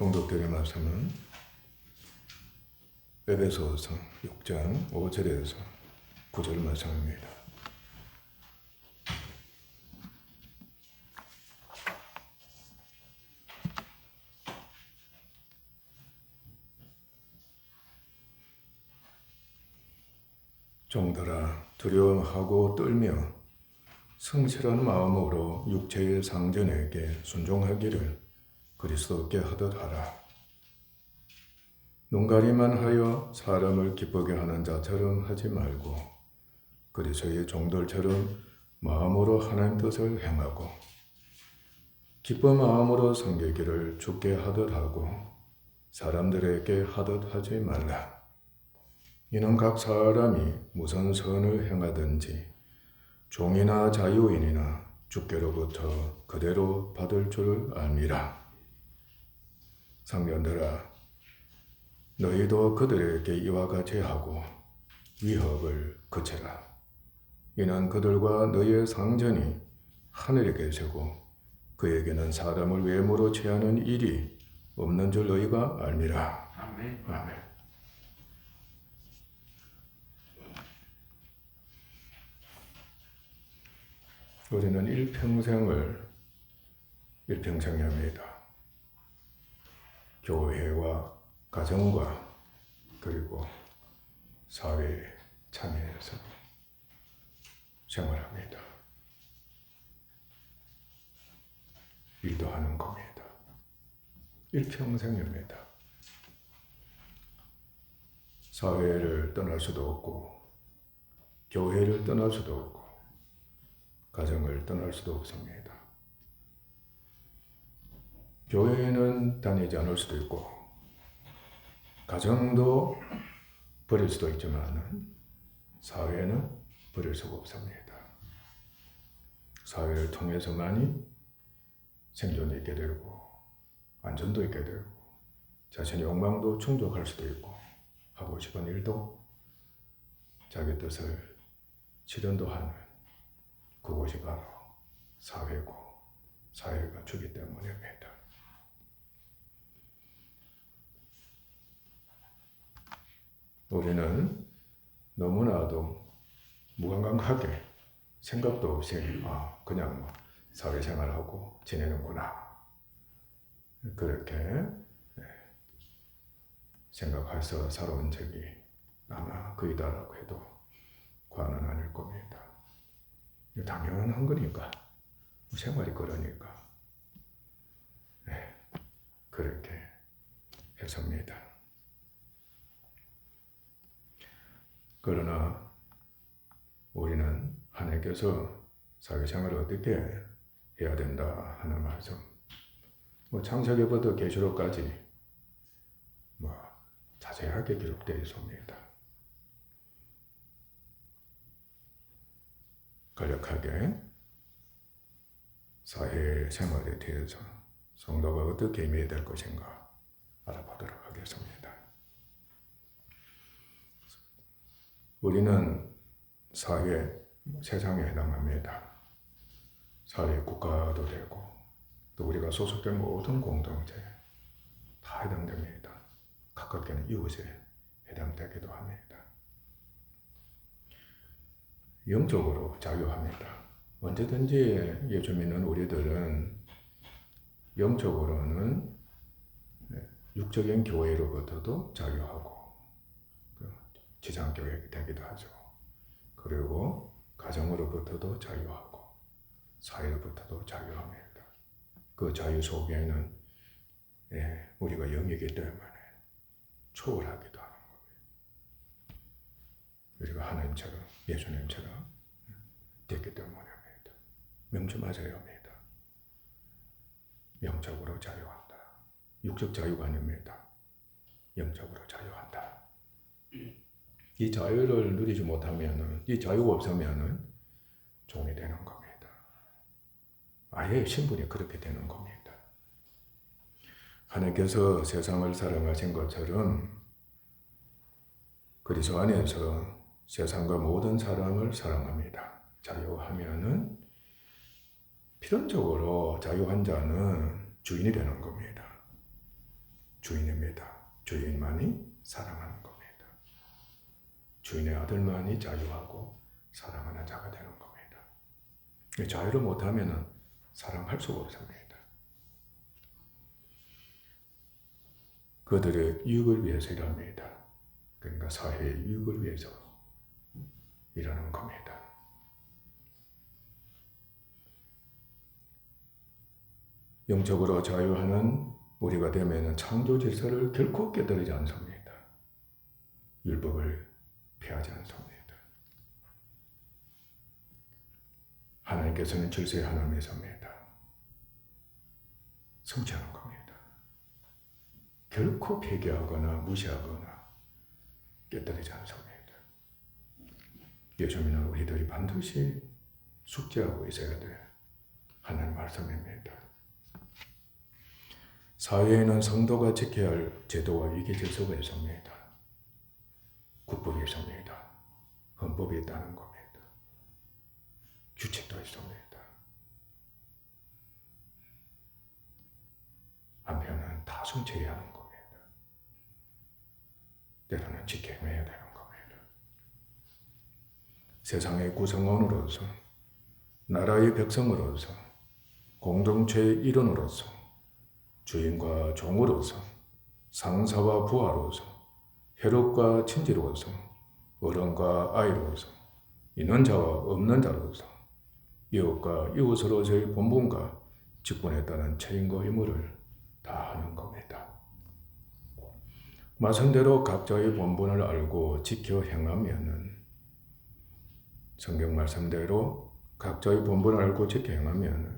봉독되는 말씀은 에베소서 6장 5절에서 9절 말씀입니다. 종들아 두려워하고 떨며 성실한 마음으로 육체의 상전에게 순종하기를 그리스도께 하듯 하라. 눈가리만 하여 사람을 기쁘게 하는 자처럼 하지 말고 그리스도의 종들처럼 마음으로 하나님 뜻을 행하고 기쁜 마음으로 섬기기를 주께 하듯 하고 사람들에게 하듯 하지 말라. 이는 각 사람이 무슨 선을 행하든지 종이나 자유인이나 주께로부터 그대로 받을 줄 알미라. 상년들아 너희도 그들에게 이와 같이 하고 위협을 그치라. 이는 그들과 너희의 상전이 하늘에 계시고 그에게는 사람을 외모로 취하는 일이 없는 줄 너희가 알미라. 아멘. 아멘. 우리는 일평생을 합니다. 교회와 가정과 그리고 사회에 참여해서 생활합니다. 일도 하는 겁니다. 일평생입니다. 사회를 떠날 수도 없고 교회를 떠날 수도 없고 가정을 떠날 수도 없습니다. 교회는 다니지 않을 수도 있고 가정도 버릴 수도 있지만 사회는 버릴 수가 없습니다. 사회를 통해서만이 생존이 있게 되고 안전도 있게 되고 자신의 욕망도 충족할 수도 있고 하고 싶은 일도 자기 뜻을 실현도 하는 그곳이 바로 사회고 사회가 주기 때문입니다. 우리는 너무나도 무감각하게 생각도 없이 그냥 사회생활하고 지내는구나 그렇게 생각해서 살아온 적이 아마 거의다라고 해도 과언은 아닐 겁니다. 당연한 거니까 생활이 그러니까 그렇게 했습니다. 그러나 우리는 하나님께서 사회생활을 어떻게 해야 된다 하는 말씀 창세기부터 계시록까지 자세하게 기록되어 있습니다. 간략하게 사회생활에 대해서 성도가 어떻게 임해야 될 것인가 알아보도록 하겠습니다. 우리는 세상에 해당합니다. 사회 국가도 되고 또 우리가 소속된 모든 공동체 다 해당됩니다. 가깝게는 이웃에 해당되기도 합니다. 영적으로 자유합니다. 언제든지 예수 믿는 우리들은 영적으로는 육적인 교회로부터도 자유하고 지상교회가 되기도 하죠. 그리고 가정으로부터도 자유하고 사회로부터도 자유합니다. 그 자유 속에는 우리가 영이기 때문에 초월하기도 하는 겁니다. 우리가 하나님처럼 예수님처럼 됐기 때문입니다. 명심하셔야 합니다. 영적으로 자유한다. 육적 자유가 아닙니다. 영적으로 자유한다. 이 자유를 누리지 못하면 이 자유가 없으면 종이 되는 겁니다. 아예 신분이 그렇게 되는 겁니다. 하나님께서 세상을 사랑하신 것처럼 그리스도 안에서 세상과 모든 사람을 사랑합니다. 자유하면은 필연적으로 자유한 자는 주인이 되는 겁니다. 주인입니다. 주인만이 사랑하는 겁니다. 주인의 아들만이 자유하고 사랑하는 자가 되는 겁니다. 자유를 못하면 사랑할 수가 없습니다. 그들의 이익을 위해서 일합니다. 그러니까 사회의 이익을 위해서 일하는 겁니다. 영적으로 자유하는 우리가 되면 창조 질서를 결코 깨뜨리지 않습니다. 율법을 피하지 않습니다. 하나님께서는 질서의 하나님이십니다. 성취하는 겁니다. 결코 폐기하거나 무시하거나 깨뜨리지 않습니다. 예수님은 우리들이 반드시 숙지하고 있어야 될 하나님 말씀입니다. 사회에는 성도가 지켜야 할 제도와 위계 질서가 있습니다. 국법이 있습니다. 헌법이 있다는 겁니다. 규칙도 있습니다. 한편은 다 성취해야 하는 겁니다. 때로는 지켜내야 되는 겁니다. 세상의 구성원으로서, 나라의 백성으로서, 공동체의 일원으로서, 주인과 종으로서, 상사와 부하로서, 혈육과 친지로서, 어른과 아이로서, 있는 자와 없는 자로서, 이웃과 이웃으로서의 본분과 직분에 따른 책임과 의무를 다하는 겁니다. 말씀대로 각자의 본분을 알고 지켜 행하면은, 성경 말씀대로 각자의 본분을 알고 지켜 행하면은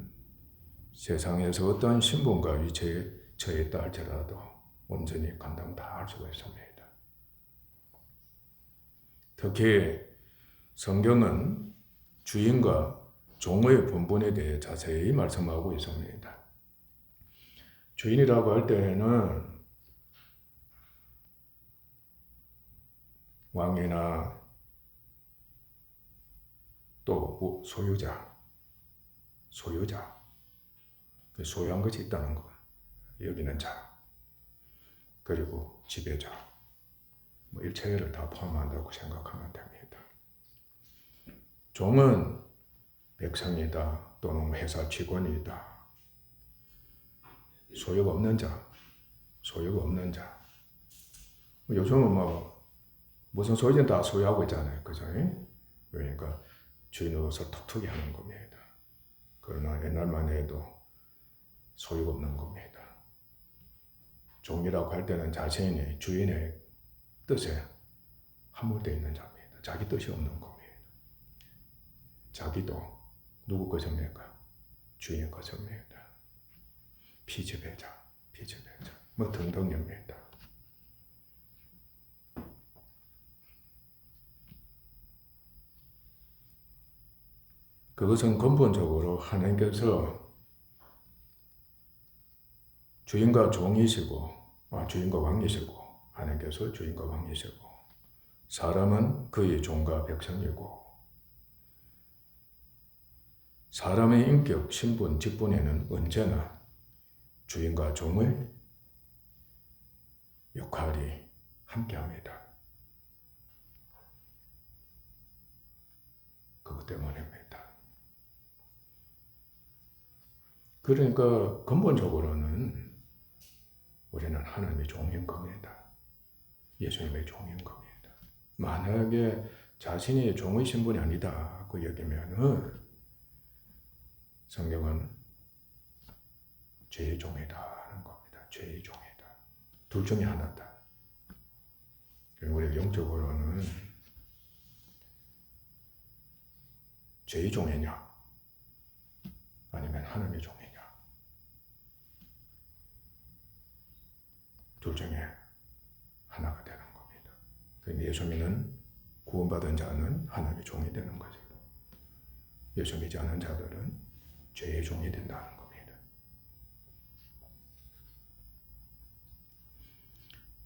세상에서 어떠한 신분과 위치에 처했다 할지라도 온전히 감당 다 할 수가 있습니다. 특히 성경은 주인과 종의 본분에 대해 자세히 말씀하고 있습니다. 주인이라고 할 때에는 왕이나 또 소유자, 소유한 것이 있다는 것, 여기는 자, 그리고 지배자, 일체를 다 포함한다고 생각하면 됩니다. 종은 백성이다 또는 회사 직원이다. 소유가 없는 자. 요즘은 무슨 소유든 다 소유하고 있잖아요. 그죠? 그러니까 주인으로서 톡톡히 하는 겁니다. 그러나 옛날만 해도 소유가 없는 겁니다. 종이라고 할 때는 자신이 주인의 뜻에 함몰되어 있는 자입니다. 자기 뜻이 없는 겁니다. 자기도 누구 것입니까? 주인 것입니다. 피지배자, 등등입니다. 그것은 근본적으로 하나님께서 주인과 종이시고, 주인과 왕이시고, 하나님께서 주인과 왕이시고, 사람은 그의 종과 백성이고, 사람의 인격, 신분, 직분에는 언제나 주인과 종의 역할이 함께합니다. 그것 때문입니다. 그러니까 근본적으로는 우리는 하나님의 종인 겁니다. 예수님의 종인 겁니다. 만약에 자신이 종의 신분이 아니다 그 여기면은 성경은 죄의 종이다 하는 겁니다. 죄의 종이다. 둘 중에 하나다. 우리 영적으로는 죄의 종이냐 아니면 하나님의 종이냐, 둘 중에 하나가 되는 겁니다. 그러니까 예수 믿는 구원받은 자는 하나님의 종이 되는 것이고, 예수 믿지 않은 자들은 죄의 종이 된다는 겁니다.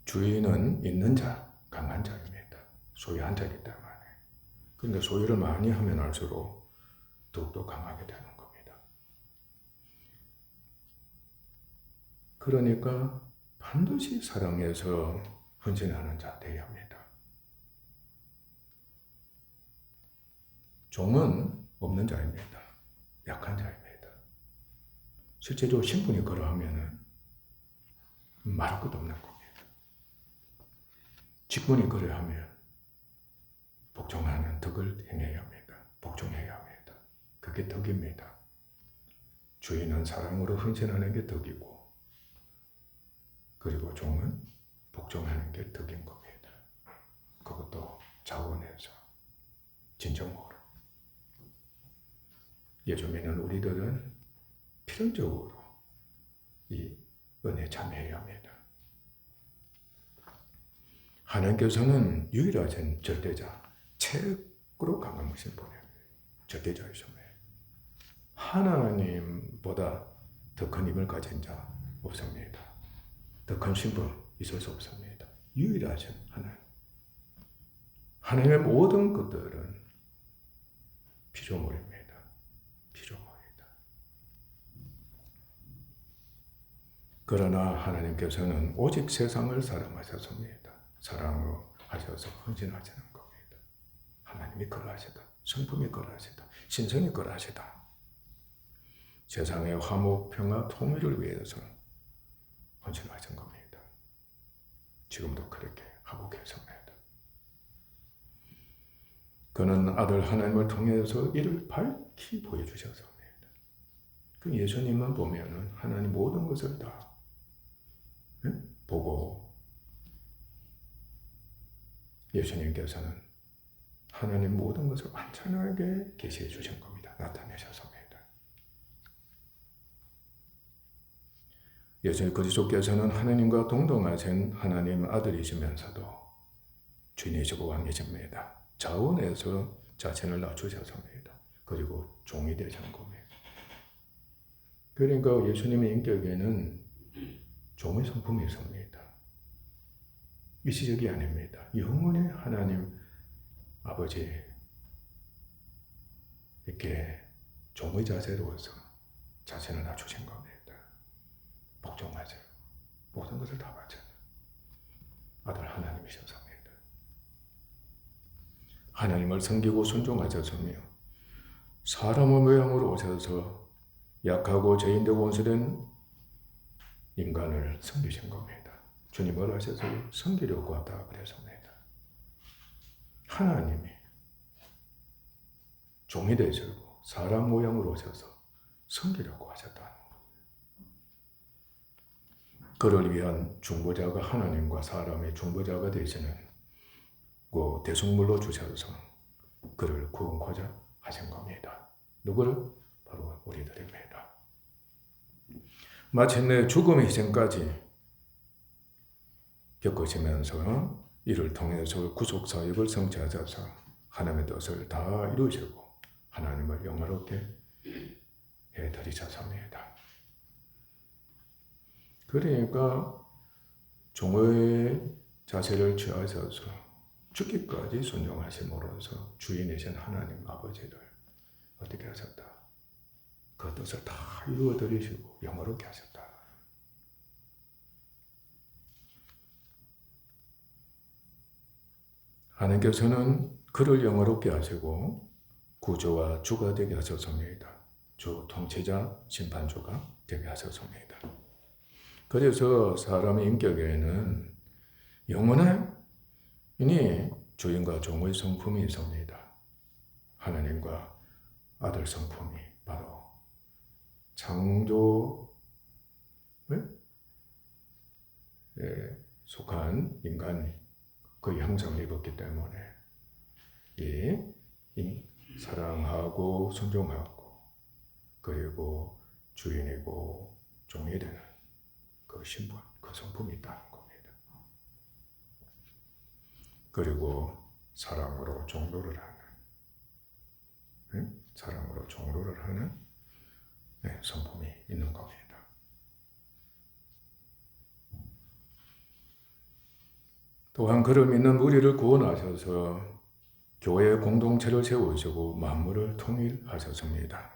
주인은 있는 자, 강한 자입니다. 소유한 자이기 때문에. 그러니까 소유를 많이 하면 할수록 더욱더 강하게 되는 겁니다. 그러니까 반드시 사랑해서 헌신하는 자 되어야 합니다. 종은 없는 자입니다. 약한 자입니다. 실제로 신분이 그러하면 말할 것도 없는 겁니다. 직분이 그러하면 복종하는 덕을 행해야 합니다. 복종해야 합니다. 그게 덕입니다. 주인은 사랑으로 헌신하는 게 덕이고, 그리고 종은 복종하는 게 덕인 겁니다. 그것도 자원해서 진정으로. 예수 믿는 우리들은 필연적으로 이 은혜에 참여해야 합니다. 하나님께서는 유일하신 절대자, 최고로 강한 것을 보내요. 절대자이십니다. 하나님보다 더 큰 힘을 가진 자 없습니다. 더 큰 신분 있을 수 없습니다. 유일하신 하나님. 하나님의 모든 것들은 피조물입니다. 피조물이다. 그러나 하나님께서는 오직 세상을 사랑하셨습니다. 사랑으로 하셔서 헌신하시는 겁니다. 하나님이 그러하시다. 성품이 그러하시다. 신성이 그러하시다. 세상의 화목, 평화, 통일을 위해서 헌신하신 겁니다. 지금도 그렇게 하고 계십니다. 그는 아들 하나님을 통해서 이를 밝히 보여주셨습니다. 그 예수님만 보면은 하나님 모든 것을 다 보고, 예수님께서는 하나님 모든 것을 완전하게 계시해 주신 겁니다. 나타내셨습니다. 예수 그리스도께서는 하나님과 동등하신 하나님 아들이시면서도 주인이시고 왕이십니다. 자원에서 자신을 낮추셨습니다. 그리고 종이 되신 겁니다. 그러니까 예수님의 인격에는 종의 성품이 있습니다. 일시적이 아닙니다. 영원히 하나님 아버지 이렇게 종의 자세로서 자신을 낮추신 겁니다. 복종하세요. 모든 것을 다 바쳐요. 아들 하나님이셨습니다. 하나님을 섬기고 순종하셨으며 사람의 모양으로 오셔서 약하고 죄인되고 원수된 인간을 섬기신 겁니다. 주님을 하셔서 섬기려고 하다 그랬습니다. 하나님이 종이 되시고 사람 모양으로 오셔서 섬기려고 하셨다는 겁니다. 그를 위한 중보자가 하나님과 사람의 중보자가 되시는 그 대속물로 주셔서 그를 구원코자 하신 겁니다. 누구를? 바로 우리들입니다. 마침내 죽음의 희생까지 겪으시면서 이를 통해서 구속사역을 성취하셔서 하나님의 뜻을 다 이루시고 하나님을 영화롭게 해드리셨습니다. 그러니까 종의 자세를 취하셔서 죽기까지 순종하심으로써 주인이신 하나님 아버지를 어떻게 하셨다? 그 뜻을 다 이루어드리시고 영화롭게 하셨다. 하나님께서는 그를 영화롭게 하시고 구주와 주가 되게 하셨습니다. 주, 통치자, 심판주가 되게 하셨습니다. 그래서 사람의 인격에는 영원히 주인과 종의 성품이 있습니다. 하나님과 아들 성품이 바로 창조에 속한 인간이 그 형상을 입었기 때문에 사랑하고 순종하고 그리고 주인이고 종이 되는 그 신분, 그 성품이 있다는 겁니다. 그리고 사랑으로 종로를 하는 성품이 있는 겁니다. 또한 그를 믿는 무리를 구원하셔서 교회의 공동체를 세우시고 만물을 통일하셨습니다.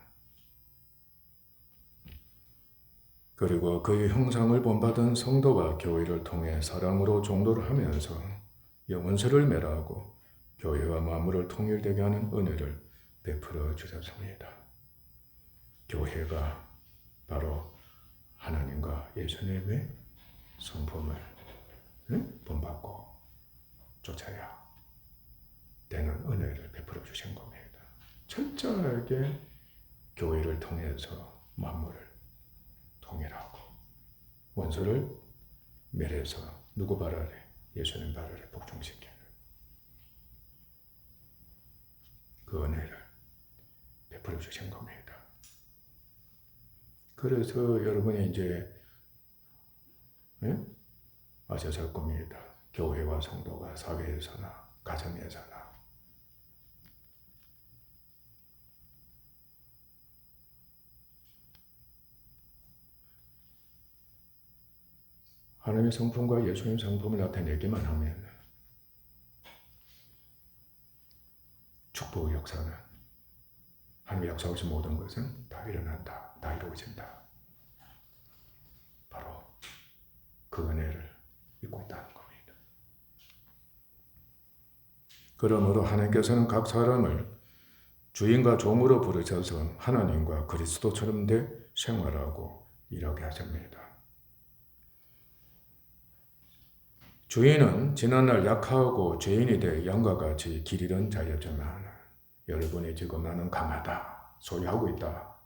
그리고 그의 형상을 본받은 성도가 교회를 통해 사랑으로 종도를 하면서 영원세를 멸하고 교회와 만물을 통일되게 하는 은혜를 베풀어 주셨습니다. 교회가 바로 하나님과 예수님의 성품을 본받고 쫓아야 되는 은혜를 베풀어 주신 겁니다. 철저하게 교회를 통해서 만물을 통일하고 원수를 멸해서 누구 발 아래? 예수님 발 아래 복종시키는 그 은혜를 베풀어 주신 겁니다. 그래서 여러분이 이제 아셔서 겁니다. 교회와 성도가 사회에서나 가정에서나 하나님의 성품과 예수님 성품을 나타내기만 하면 축복의 역사는 하나님의 역사하신 모든 것은 다 일어난다. 다 이루어진다. 바로 그 은혜를 입고 있다는 겁니다. 그러므로 하나님께서는 각 사람을 주인과 종으로 부르셔서 하나님과 그리스도처럼 돼 생활하고 일하게 하십니다. 주인은 지난날 약하고 죄인이 돼 양과 같이 길 잃은 자였지만 여러분이 지금 나는 강하다, 소유하고 있다.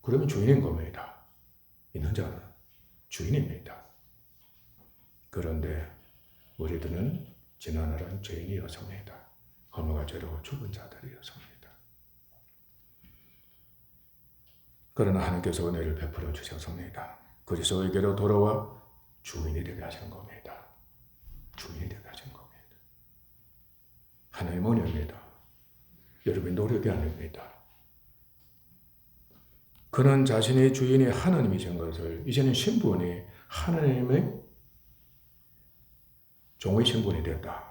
그러면 주인인 겁니다. 있는 자는 주인입니다. 그런데 우리들은 지난날은 죄인이었습니다. 허무가 죄로 죽은 자들이었습니다. 그러나 하나님께서 은혜를 베풀어 주셨습니다. 그리스도에게로 돌아와 주인이 되게 하신 겁니다. 주인이 되게 하신 겁니다. 하나님의 은혜입니다. 여러분의 노력이 아닙니다. 그는 자신의 주인이 하나님이신 것을 이제는 신분이 하나님의 종의 신분이 됐다.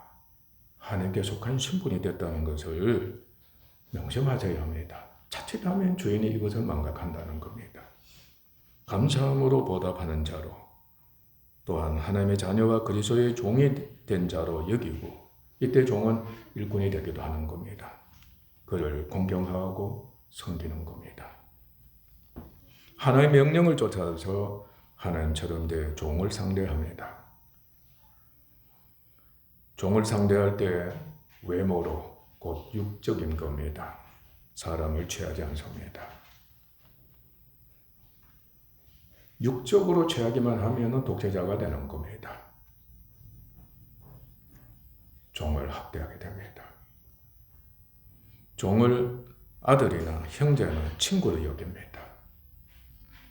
하나님께 속한 신분이 됐다는 것을 명심하셔야 합니다. 자칫하면 주인이 이것을 망각한다는 겁니다. 감사함으로 보답하는 자로 또한 하나님의 자녀와 그리스도의 종이 된 자로 여기고 이때 종은 일꾼이 되기도 하는 겁니다. 그를 공경하고 섬기는 겁니다. 하나님의 명령을 쫓아서 하나님처럼 돼 종을 상대합니다. 종을 상대할 때 외모로 곧 육적인 겁니다. 사람을 취하지 않습니다. 육적으로 취하기만 하면 독재자가 되는 겁니다. 종을 학대하게 됩니다. 종을 아들이나 형제나 친구로 여깁니다.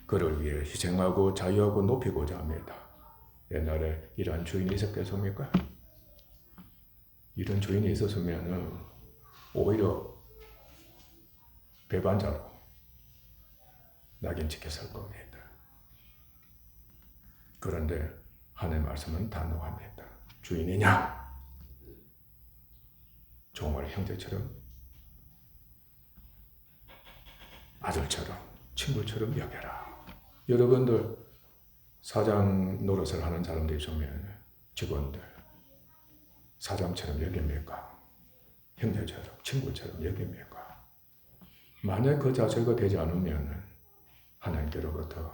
그를 위해 희생하고 자유하고 높이고자 합니다. 옛날에 이런 주인이 있었겠습니까? 이런 주인이 있었으면 오히려 배반자로 낙인찍혔을 겁니다. 그런데 하나님의 말씀은 단호합니다. 주인이냐? 종을 형제처럼, 아들처럼, 친구처럼 여겨라. 여러분들 사장 노릇을 하는 사람들 있으면 직원들 사장처럼 여깁니까? 형제처럼, 친구처럼 여깁니까? 만약 그 자세가 되지 않으면 하나님께로부터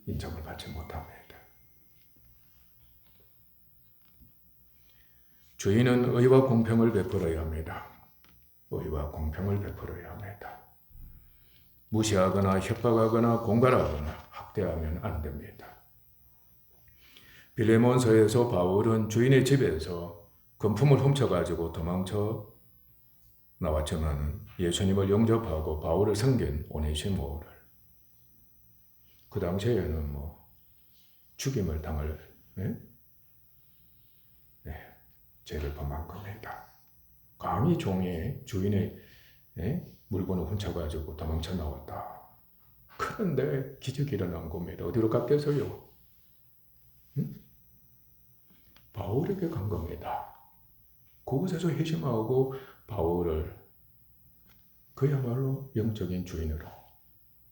인정을 받지 못합니다. 주인은 의와 공평을 베풀어야 합니다. 의와 공평을 베풀어야 합니다. 무시하거나 협박하거나 공갈하거나 학대하면 안 됩니다. 빌레몬서에서 바울은 주인의 집에서 금품을 훔쳐가지고 도망쳐 나왔지만 예수님을 영접하고 바울을 섬긴 오네시모를 그 당시에는 죽임을 당할 죄를 범한 겁니다. 감히 종이 주인의 물건을 훔쳐가지고 도망쳐 나왔다. 그런데 기적이 일어난 겁니다. 어디로 갔겠어요? 바울에게 간 겁니다. 그곳에서 회심하고 바울을 그야말로 영적인 주인으로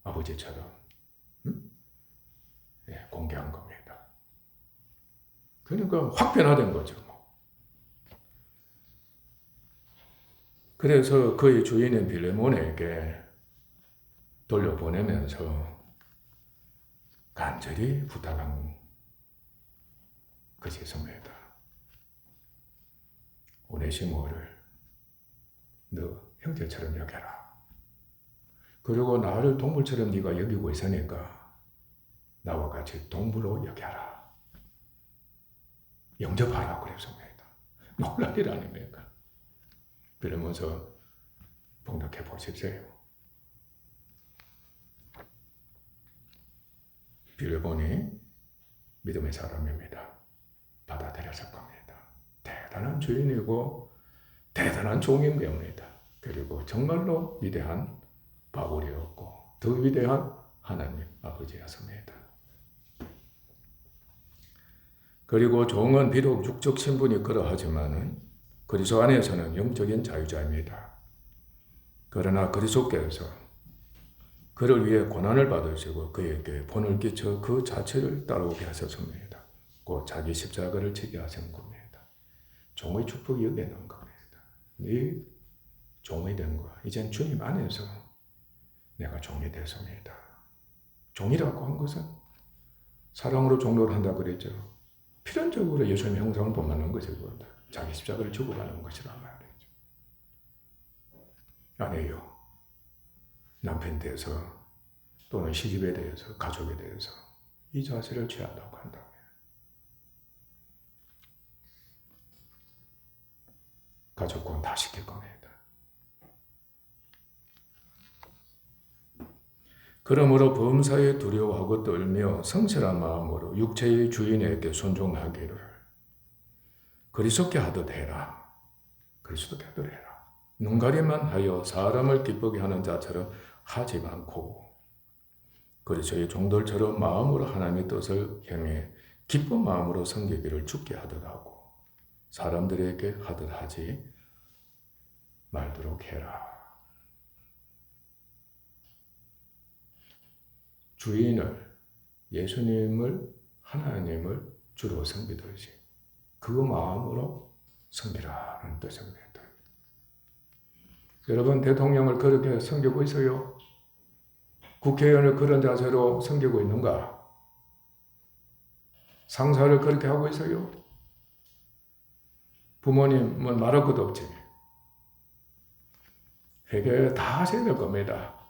아버지처럼 공개한 겁니다. 그러니까 확 변화된 거죠. 그래서 그의 주인인 빌레몬에게 돌려보내면서 간절히 부탁한 것이 있습니다. 오네시모를 너 형제처럼 여겨라. 그리고 나를 동물처럼 네가 여기고 있으니까 나와 같이 동물로 여겨라. 영접하라고 그랬습니다. 놀랄 일 아닙니까? 그러면서 봉독해 보십시오. 빌레몬이 믿음의 사람입니다. 받아들였을 겁니다. 대단한 주인이고 대단한 종인 겁니다. 그리고 정말로 위대한 바울이었고 더 위대한 하나님 아버지였습니다. 그리고 종은 비록 육적 신분이 그러하지만은 그리스도 안에서는 영적인 자유자입니다. 그러나 그리스도께서 그를 위해 고난을 받으시고 그에게 본을 끼쳐 그 자체를 따라오게 하셨습니다. 곧 자기 십자가를 지게 하신 겁니다. 종의 축복이 여기에 있는 겁니다. 네 종이 된 거야. 이젠 주님 안에서 내가 종이 됐습니다. 종이라고 한 것은 사랑으로 종로를 한다고 그랬죠. 필연적으로 예수님의 형상을 본받는 것이고 자기 십자가를 지고 가는 것이란 말이죠. 아내요. 남편에 대해서 또는 시집에 대해서 가족에 대해서 이 자세를 취한다고 한다면 가족권 다 시킬 겁니다. 그러므로 범사에 두려워하고 떨며 성실한 마음으로 육체의 주인에게 순종하기를 그리스도께 하듯 해라. 그리스도께 하듯 해라. 눈가림만 하여 사람을 기쁘게 하는 자처럼 하지 않고 그리스도의 종들처럼 마음으로 하나님의 뜻을 향해 기쁜 마음으로 섬기기를 주께 하듯 하고 사람들에게 하듯 하지 말도록 해라. 주인을, 예수님을, 하나님을 주로 섬기듯이 그 마음으로 섬기라는 뜻입니다. 여러분 대통령을 그렇게 섬기고 있어요? 국회의원을 그런 자세로 섬기고 있는가? 상사를 그렇게 하고 있어요? 부모님은 말할 것도 없지. 회개 다 하셔야 될 겁니다.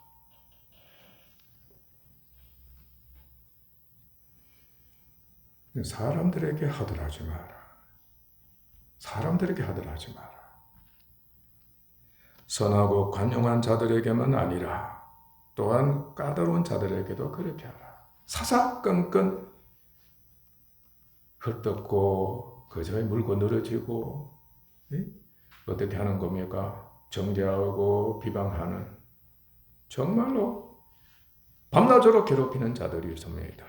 사람들에게 하들 하지 마라. 사람들에게 하들 하지 마라. 선하고 관용한 자들에게만 아니라 또한 까다로운 자들에게도 그렇게 하라. 사사건건 헐떡고 그저 물고 늘어지고 어떻게 하는 겁니까? 정죄하고 비방하는 정말로 밤낮으로 괴롭히는 자들이 있습니다.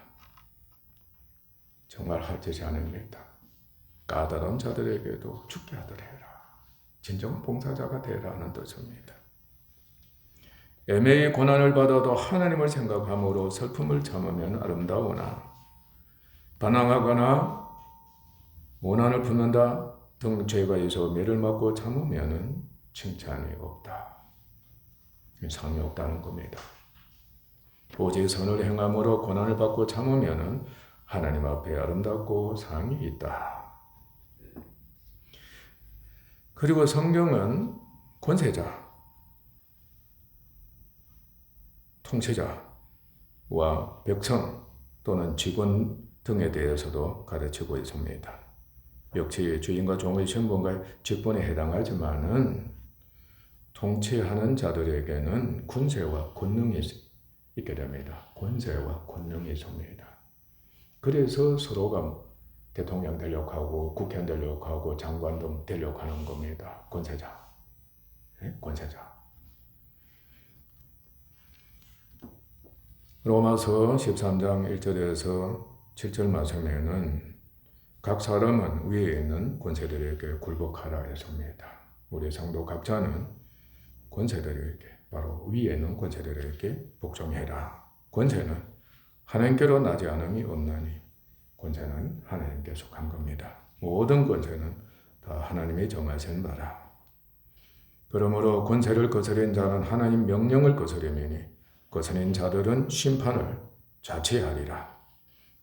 정말 할 짓이 아닙니다. 까다로운 자들에게도 죽게 하더라. 진정한 봉사자가 되라는 뜻입니다. 애매히 고난을 받아도 하나님을 생각함으로 슬픔을 참으면 아름다우나 반항하거나 원한을 품는다 등 죄가 있어 매를 맞고 참으면 칭찬이 없다. 상이 없다는 겁니다. 오직 선을 행함으로 고난을 받고 참으면 하나님 앞에 아름답고 상이 있다. 그리고 성경은 권세자, 통치자와 백성 또는 직원 등에 대해서도 가르치고 있습니다. 역시 주인과 종의 신분과 직분에 해당하지만은 통치하는 자들에게는 권세와 권능이 있게 됩니다. 권세와 권능이 있습니다. 그래서 서로가 대통령 되려고 하고 국회의원 되려고 하고 장관 등 되려고 하는 겁니다. 권세자. 권세자. 로마서 13장 1절에서 7절 말씀에는 각 사람은 위에 있는 권세들에게 굴복하라 했습니다. 우리 성도 각자는 권세들에게 바로 위에 있는 권세들에게 복종해라. 권세는 하나님께로 나지 않음이 없나니 권세는 하나님께 속한 겁니다. 모든 권세는 다 하나님이 정하신 바라. 그러므로 권세를 거스린 자는 하나님 명령을 거스리매니 거스린 자들은 심판을 자체하리라.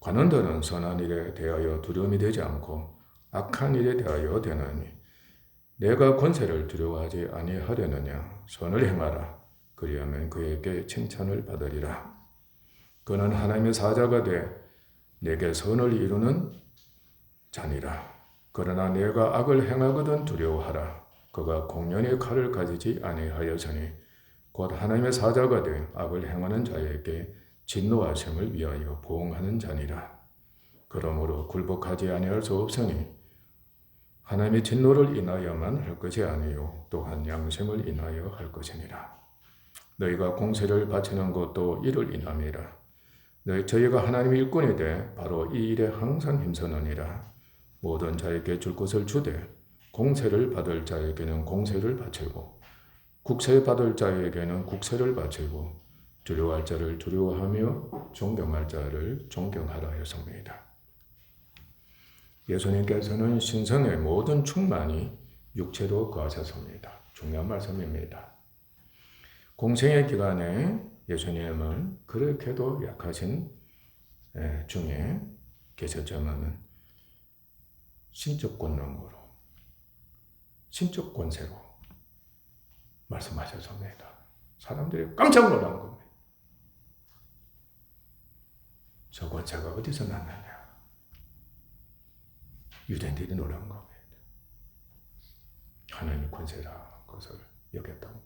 관원들은 선한 일에 대하여 두려움이 되지 않고 악한 일에 대하여 되나니 내가 권세를 두려워하지 아니하려느냐. 선을 행하라. 그리하면 그에게 칭찬을 받으리라. 그는 하나님의 사자가 돼 내게 선을 이루는 자니라. 그러나 내가 악을 행하거든 두려워하라. 그가 공연의 칼을 가지지 아니하여서니 곧 하나님의 사자가 돼 악을 행하는 자에게 진노하심을 위하여 보응하는 자니라. 그러므로 굴복하지 아니할 수 없으니 하나님의 진노를 인하여만 할 것이 아니요 또한 양심을 인하여 할 것이니라. 너희가 공세를 바치는 것도 이를 인함이라. 저희가 하나님의 일꾼이 돼 바로 이 일에 항상 힘쓰느니라. 모든 자에게 줄 것을 주되 공세를 받을 자에게는 공세를 바치고 국세 받을 자에게는 국세를 바치고 두려워할 자를 두려워하며 존경할 자를 존경하라 하였습니다. 예수님께서는 신성의 모든 충만이 육체로 거하셨습니다. 중요한 말씀입니다. 공생의 기간에 예수님은 그렇게도 약하신 중에 계셨지만은 신적 권능으로 신적 권세로 말씀하셨습니다. 사람들이 깜짝 놀란 겁니다. 저 권세가 어디서 났느냐. 유대인들이 놀란 겁니다. 하나님의 권세라 것을 여겼다고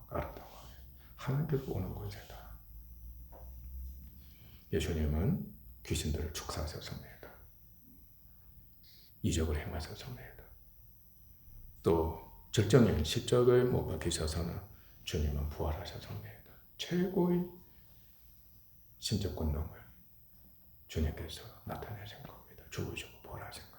알았다고 합니다. 하나님께서 오는 권세다. 예수님은 귀신들을 축사하셨습니다. 이적을 행하셨습니다. 또 절정인 십자가에 못 박히셔서는 주님은 부활하셨습니다. 최고의 신적 권능을 주님께서 나타내신 겁니다. 죽으시고 부활하신 것.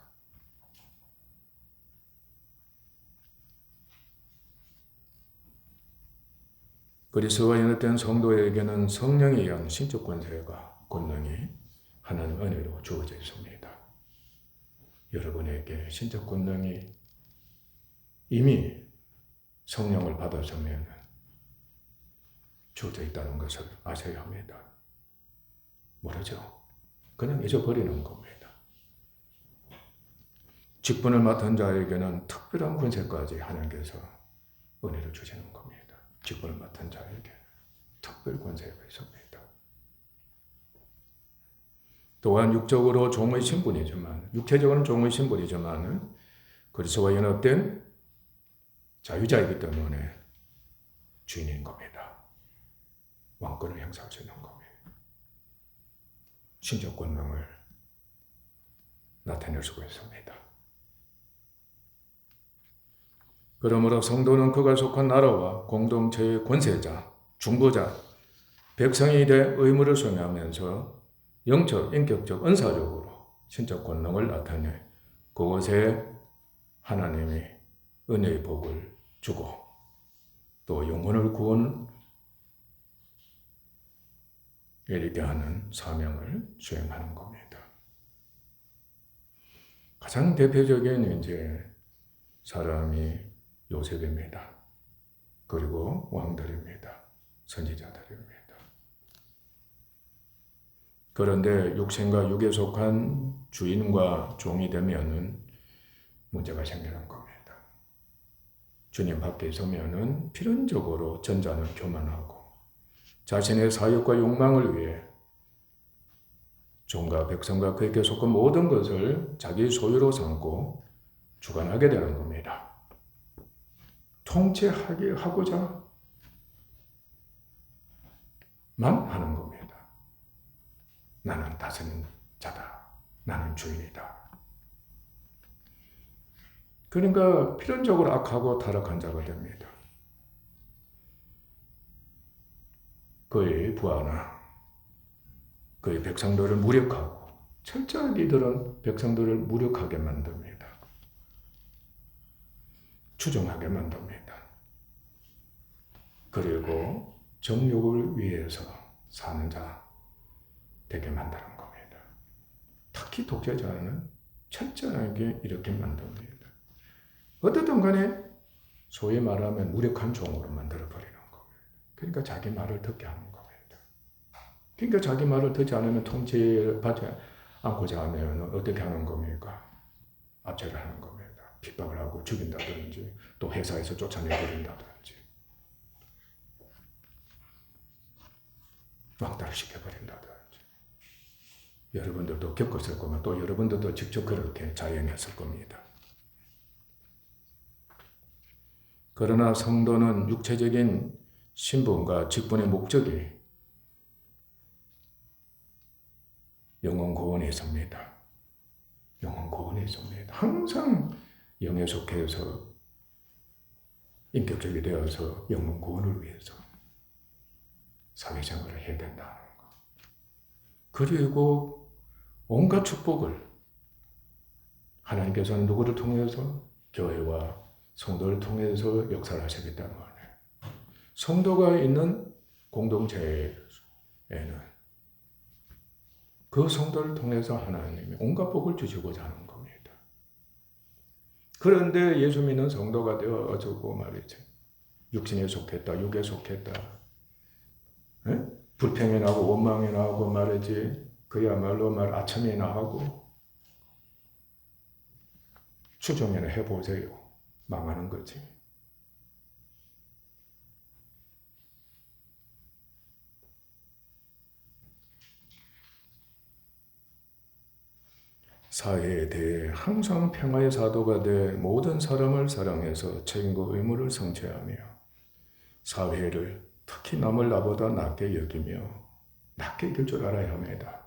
그리스도와 연합된 성도에게는 성령에 의한 신적 권세가 권능이 하나님 은혜로 주어져 있습니다. 여러분에게 신적 권능이 이미 성령을 받았으면 주어져 있다는 것을 아셔야 합니다. 모르죠? 그냥 잊어버리는 겁니다. 직분을 맡은 자에게는 특별한 권세까지 하나님께서 은혜를 주시는 겁니다. 직분을 맡은 자에게 특별 권세가 있습니다. 또한 육적으로 종의 신분이지만, 육체적으로는 종의 신분이지만 그리스도와 연합된 자유자이기 때문에 주인인 겁니다. 왕권을 행사할 수 있는 겁니다. 신적 권능을 나타낼 수가 있습니다. 그러므로 성도는 그가 속한 나라와 공동체의 권세자, 중보자, 백성이 돼 의무를 수행하면서 영적, 인격적, 은사적으로 신적 권능을 나타내 그곳에 하나님이 은혜의 복을 주고 또 영혼을 구원 이르게 하는 사명을 수행하는 겁니다. 가장 대표적인 이제 사람이 요셉입니다. 그리고 왕들입니다. 선지자들입니다. 그런데 육신과 육에 속한 주인과 종이 되면은 문제가 생기는 겁니다. 주님 밖에 서면은 필연적으로 전자는 교만하고 자신의 사욕과 욕망을 위해 종과 백성과 그에게 속한 모든 것을 자기 소유로 삼고 주관하게 되는 겁니다. 통치하고자 만 하는 겁니다. 나는 다스리는 자다. 나는 주인이다. 그러니까 필연적으로 악하고 타락한 자가 됩니다. 그의 부하나 그의 백성들을 무력하고 철저하게 이들은 백성들을 무력하게 만듭니다. 추종하게 만듭니다. 그리고 정욕을 위해서 사는 자, 되게 만드는 겁니다. 특히 독재자는 철저하게 이렇게 만듭니다. 어떻든 간에 소위 말하면 무력한 종으로 만들어버리는 겁니다. 그러니까 자기 말을 듣게 하는 겁니다. 그러니까 자기 말을 듣지 않으면 통치를 받지 않고자 하면 어떻게 하는 겁니까? 압제를 하는 겁니다. 핍박을 하고 죽인다든지 또 회사에서 쫓아내버린다든지 왕따를 시켜버린다든지 여러분들도 겪었을 거면 또 여러분들도 직접 그렇게 자행했을 겁니다. 그러나 성도는 육체적인 신분과 직분의 목적이 영혼 구원에 있습니다. 영혼 구원에 있습니다. 항상 영에 속해서 인격적이 되어서 영혼 구원을 위해서 사회생활을 해야 된다는 것. 그리고 온갖 축복을 하나님께서는 누구를 통해서? 교회와 성도를 통해서 역사를 하시겠다는 거예요. 성도가 있는 공동체에는 그 성도를 통해서 하나님이 온갖 복을 주시고자 하는 겁니다. 그런데 예수 믿는 성도가 되어 어쩌고 말이죠. 육신에 속했다, 육에 속했다. 에? 불평이 나고 원망이 나고 말이지. 그야말로 아첨이나 하고 추정이나 해보세요. 망하는 거지. 사회에 대해 항상 평화의 사도가 돼 모든 사람을 사랑해서 책임과 의무를 성취하며 사회를 특히 남을 나보다 낮게 여기며 낮게 여길 줄 알아야 합니다.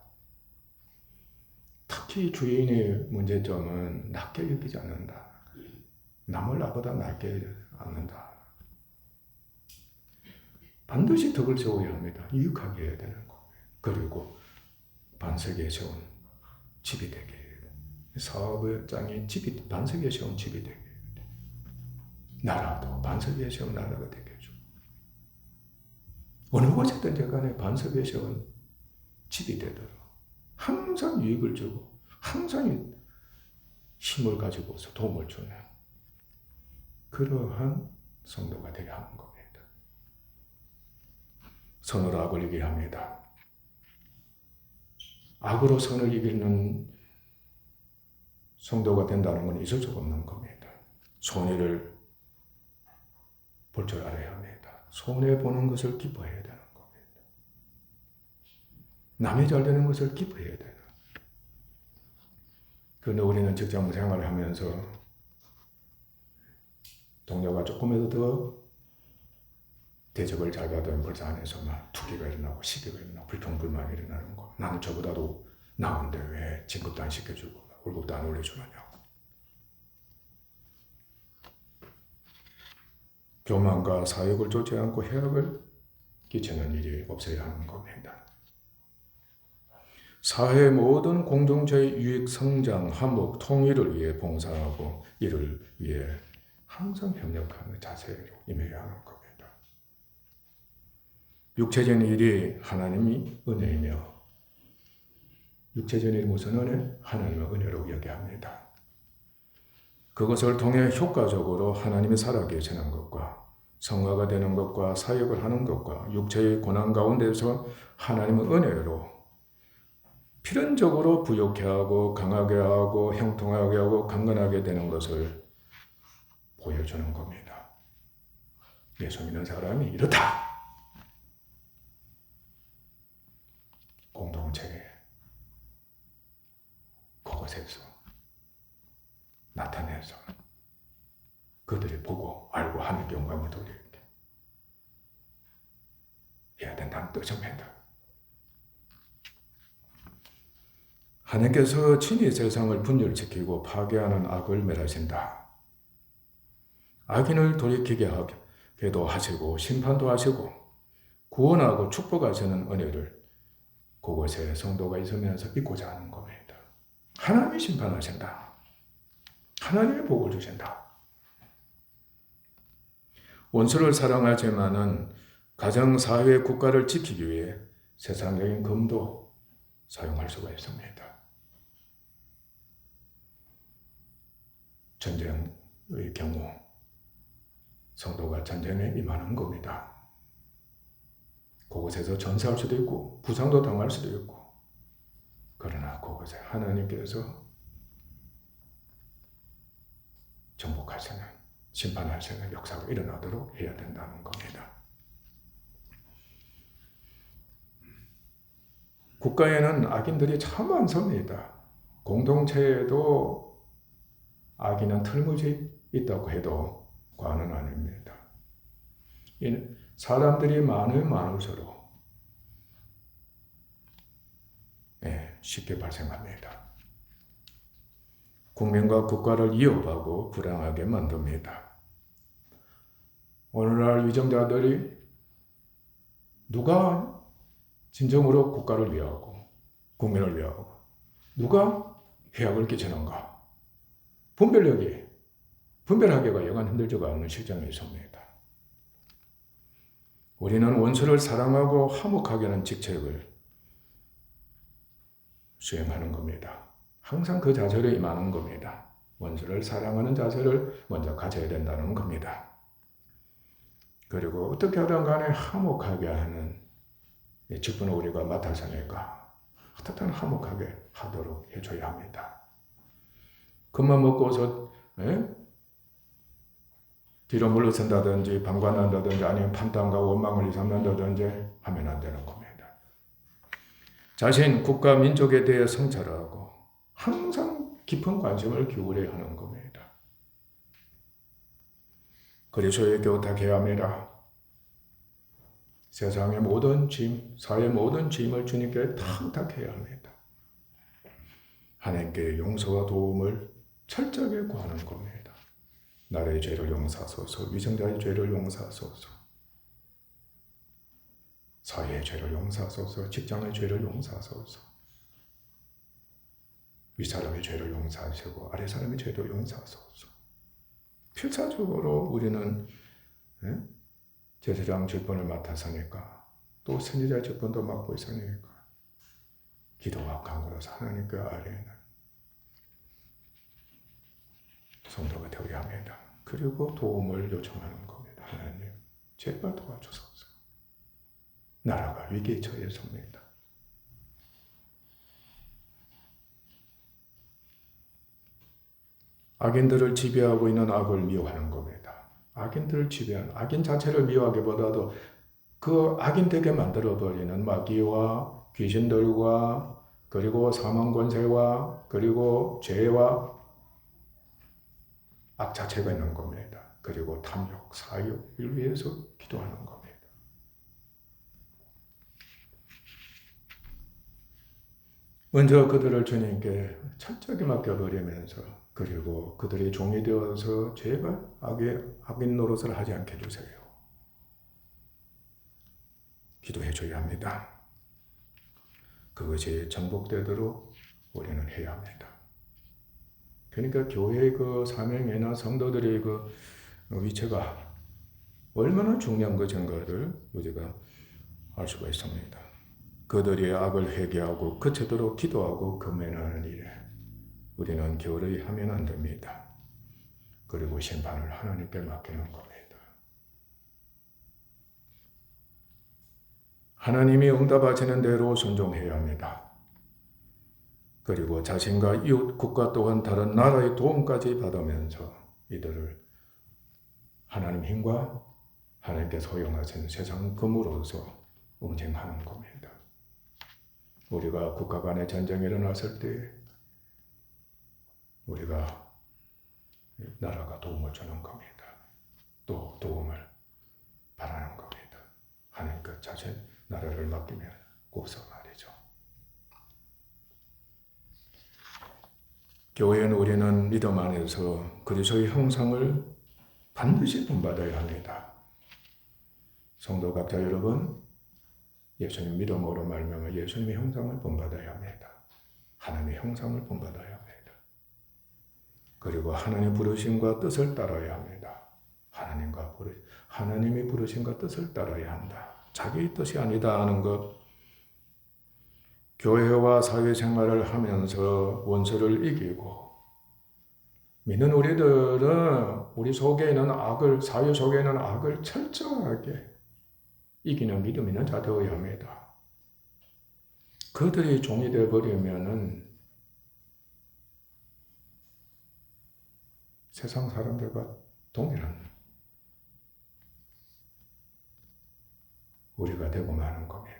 특히 주인의 문제점은 낮게 여기지 않는다. 남을 나보다 낮게 않는다. 반드시 덕을 세워야 합니다. 유익하게 해야 되는 거예요. 그리고 반석에 세운 집이 되게 해요. 사업의 짱이 집이 반석에 세운 집이 되게 해요. 나라도 반석에 세운 나라가 되게 해줘. 어느 곳이든지 간에 반석에 세운 집이 되도록 항상 유익을 주고 항상 힘을 가지고서 도움을 주는 그러한 성도가 되어야 하는 겁니다. 선으로 악을 이기게 합니다. 악으로 선을 이기는 성도가 된다는 건 있을 수가 없는 겁니다. 손해를 볼 줄 알아야 합니다. 손해보는 것을 기뻐해야 되는 겁니다. 남이 잘 되는 것을 기뻐해야 되는. 그런데 우리는 직장 생활을 하면서 동료가 조금이라도 더 대접을 잘 받으면 벌써 안에서 막 투기가 일어나고 시기가 일어나고 불평불만이 일어나는 거. 나는 저보다도 나은데 왜 진급도 안 시켜주고 월급도 안 올려주느냐고. 교만과 사욕을 쫓지 않고 해악을 끼치는 일이 없어야 하는 겁니다. 사회 모든 공동체의 유익, 성장, 화목, 통일을 위해 봉사하고 이를 위해 항상 협력하는 자세로 임해야 하는 겁니다. 육체적인 일이 하나님이 은혜이며 육체적인 일이 무슨 은혜? 하나님의 은혜로 여겨야 합니다. 그것을 통해 효과적으로 하나님이 살아계시는 것과 성화가 되는 것과 사역을 하는 것과 육체의 고난 가운데서 하나님의 은혜로 필연적으로 부욕해 하고 강하게 하고 형통하게 하고 강건하게 되는 것을 보여주는 겁니다. 예수 믿는 사람이 이렇다. 공동체에 그곳에서 나타내서 그들이 보고 알고 하는 영광을 돌리게 해야 된다는 뜻입니다. 하나님께서 친히 세상을 분열시키고 파괴하는 악을 멸하신다. 악인을 돌이키게 하기도 하시고 심판도 하시고 구원하고 축복하시는 은혜를 그곳에 성도가 있으면서 잊고자 하는 겁니다. 하나님이 심판하신다. 하나님이 복을 주신다. 원수를 사랑하지만은 가정, 사회, 국가를 지키기 위해 세상적인 금도, 사용할 수가 있습니다. 전쟁의 경우 성도가 전쟁에 임하는 겁니다. 그곳에서 전사할 수도 있고 부상도 당할 수도 있고, 그러나 그곳에 하나님께서 정복하시는, 심판하시는 역사가 일어나도록 해야 된다는 겁니다. 국가에는 악인들이 참 많습니다. 공동체에도 악인은 틀림없이 있다고 해도 과언은 아닙니다. 사람들이 많으면 많을수록 쉽게 발생합니다. 국민과 국가를 위협하고 불안하게 만듭니다. 오늘날 위정자들이 누가 진정으로 국가를 위하고 국민을 위하고 누가 해악을 끼치는가, 분별하기가 여간 힘들지가 않은 실정이 있습니다. 우리는 원수를 사랑하고 화목하게 하는 직책을 수행하는 겁니다. 항상 그 자세로 임하는 겁니다. 원수를 사랑하는 자세를 먼저 가져야 된다는 겁니다. 그리고 어떻게 하든 간에 화목하게 하는 직분을 우리가 맡아서니까 어떻든 화목하게 하도록 해줘야 합니다. 큰맘 먹고서 뒤로 물러선다든지 방관한다든지 아니면 판단과 원망을 일삼는다든지 하면 안 되는 겁니다. 자신, 국가, 민족에 대해 성찰하고 항상 깊은 관심을 기울여야 하는 겁니다. 그리스도의 교탁해야 합니다. 세상의 모든 짐, 사회의 모든 짐을 주님께 탁탁해야 합니다. 하나님께 용서와 도움을 철저하게 구하는 겁니다. 나라의 죄를 용서하소서, 위정자의 죄를 용서하소서, 사회의 죄를 용서하소서, 직장의 죄를 용서하소서, 윗사람의 죄를 용서하시고 아랫사람의 죄도 용서하소서. 필사적으로 우리는 제사장 직분을 맡았으니까, 또 선지자 직분도 맡고 있으니까 기도와 간구로서 하나님께 아뢰는 성도가 되어야 합니다. 그리고 도움을 요청하는 겁니다. 하나님, 제발 도와주소서. 나라가 위기에 처했습니다. 악인들을 지배하고 있는 악을 미워하는 겁니다. 악인들을 지배하는, 악인 자체를 미워하기보다도 그 악인 되게 만들어버리는 마귀와 귀신들과 그리고 사망 권세와 그리고 죄와 악 자체가 있는 겁니다. 그리고 탐욕, 사욕을 위해서 기도하는 겁니다. 먼저 그들을 주님께 철저하게 맡겨버리면서, 그리고 그들이 종이 되어서 제발 악인 노릇을 하지 않게 해주세요. 기도해줘야 합니다. 그것이 정복되도록 우리는 해야 합니다. 그러니까 교회의 그 사명이나 성도들의 그 위치가 얼마나 중요한 것인가를 우리가 알 수가 있습니다. 그들이 악을 회개하고 그치도록 기도하고 금면하는 일에 우리는 게을리 하면 안 됩니다. 그리고 심판을 하나님께 맡기는 겁니다. 하나님이 응답하시는 대로 순종해야 합니다. 그리고 자신과 이웃 국가 또한 다른 나라의 도움까지 받으면서 이들을 하나님 힘과 하나님께서 허용하신 세상 금으로서 응징하는 겁니다. 우리가 국가 간의 전쟁이 일어났을 때 우리가 나라가 도움을 주는 겁니다. 또 도움을 바라는 겁니다. 하나님께 자신 나라를 맡기면 고서 말이죠. 교회는 우리는 믿음 안에서 그리스도의 형상을 반드시 본받아야 합니다. 성도 각자 여러분, 예수님 믿음으로 말미암아 예수님의 형상을 본받아야 합니다. 하나님의 형상을 본받아야 합니다. 그리고 하나님의 부르심과 뜻을 따라야 합니다. 하나님의 부르심과 뜻을 따라야 한다. 자기의 뜻이 아니다 하는 것, 교회와 사회생활을 하면서 원수를 이기고 믿는 우리들은 우리 속에 있는 악을, 사회 속에 있는 악을 철저하게 이기는 믿음 있는 자 되어야 합니다. 그들이 종이 되어버리면은 세상 사람들과 동일한 우리가 되고 마는 겁니다.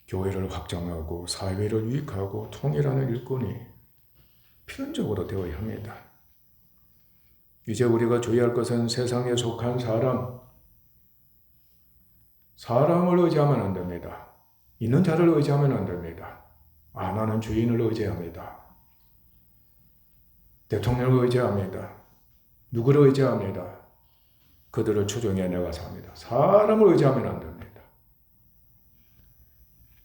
교회를 확장하고 사회를 유익하고 통일하는 일꾼이 필연적으로 되어야 합니다. 이제 우리가 주의할 것은 세상에 속한 사람을 의지하면 안 됩니다. 있는 자를 의지하면 안 됩니다. 나는 주인을 의지합니다. 대통령을 의지합니다. 누구를 의지합니다. 그들을 추종해 내가 삽니다. 사람을 의지하면 안 됩니다.